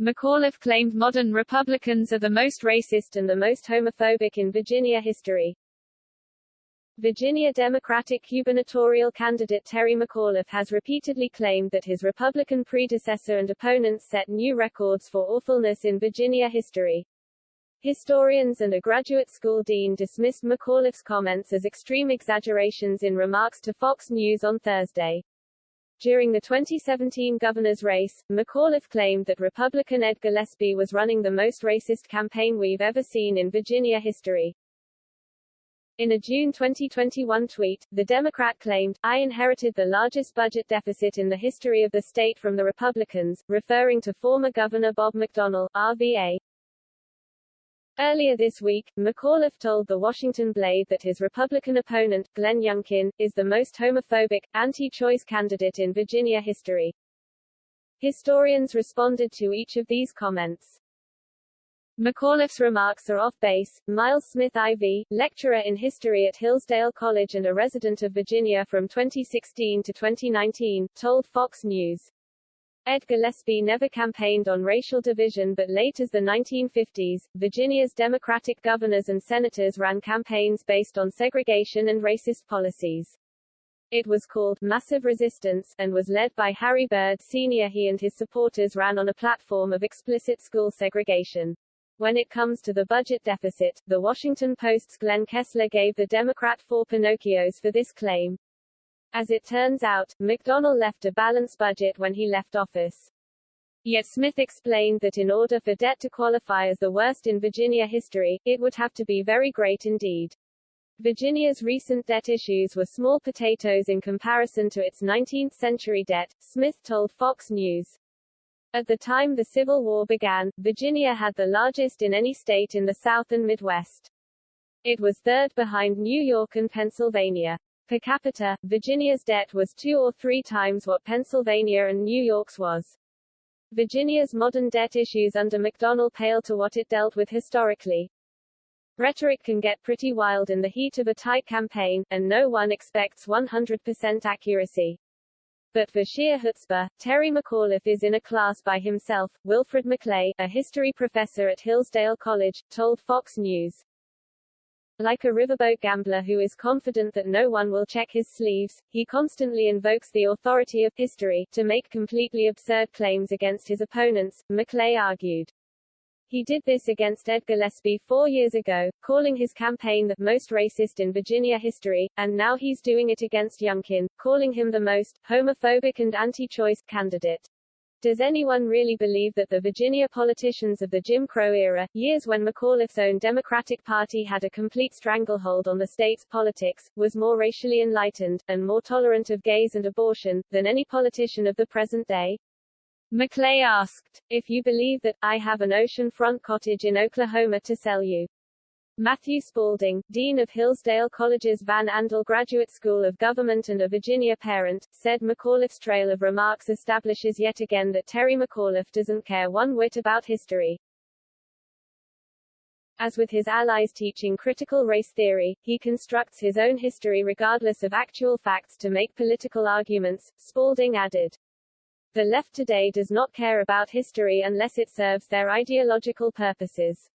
McAuliffe claimed modern Republicans are the most racist and the most homophobic in Virginia history. Virginia Democratic gubernatorial candidate Terry McAuliffe has repeatedly claimed that his Republican predecessor and opponents set new records for awfulness in Virginia history. Historians and a graduate school dean dismissed McAuliffe's comments as extreme exaggerations in remarks to Fox News on Thursday. During the 2017 governor's race, McAuliffe claimed that Republican Ed Gillespie was running the most racist campaign we've ever seen in Virginia history. In a June 2021 tweet, the Democrat claimed, "I inherited the largest budget deficit in the history of the state from the Republicans," referring to former Governor Bob McDonnell, RVA. Earlier this week, McAuliffe told the Washington Blade that his Republican opponent, Glenn Youngkin, is the most homophobic, anti-choice candidate in Virginia history. Historians responded to each of these comments. McAuliffe's remarks are off base. Miles Smith IV, lecturer in history at Hillsdale College and a resident of Virginia from 2016 to 2019, told Fox News. Ed Gillespie never campaigned on racial division, but late as the 1950s, Virginia's Democratic governors and senators ran campaigns based on segregation and racist policies. It was called Massive Resistance, and was led by Harry Byrd Sr. He and his supporters ran on a platform of explicit school segregation. When it comes to the budget deficit, the Washington Post's Glenn Kessler gave the Democrat 4 Pinocchios for this claim. As it turns out, McDonnell left a balanced budget when he left office. Yet Smith explained that in order for debt to qualify as the worst in Virginia history, it would have to be very great indeed. Virginia's recent debt issues were small potatoes in comparison to its 19th-century debt, Smith told Fox News. At the time the Civil War began, Virginia had the largest in any state in the South and Midwest. It was third behind New York and Pennsylvania. Per capita, Virginia's debt was 2 or 3 times what Pennsylvania and New York's was. Virginia's modern debt issues under McDonnell pale to what it dealt with historically. Rhetoric can get pretty wild in the heat of a tight campaign, and no one expects 100% accuracy. But for sheer chutzpah, Terry McAuliffe is in a class by himself. Wilfred McClay, a history professor at Hillsdale College, told Fox News. Like a riverboat gambler who is confident that no one will check his sleeves, he constantly invokes the authority of history to make completely absurd claims against his opponents, McClay argued. He did this against Ed Gillespie 4 years ago, calling his campaign the most racist in Virginia history, and now he's doing it against Youngkin, calling him the most homophobic and anti-choice candidate. Does anyone really believe that the Virginia politicians of the Jim Crow era, years when McAuliffe's own Democratic Party had a complete stranglehold on the state's politics, was more racially enlightened, and more tolerant of gays and abortion, than any politician of the present day? McClay asked, "If you believe that, I have an oceanfront cottage in Oklahoma to sell you." Matthew Spalding, dean of Hillsdale College's Van Andel Graduate School of Government and a Virginia parent, said McAuliffe's trail of remarks establishes yet again that Terry McAuliffe doesn't care one whit about history. As with his allies teaching critical race theory, he constructs his own history regardless of actual facts to make political arguments, Spalding added. The left today does not care about history unless it serves their ideological purposes.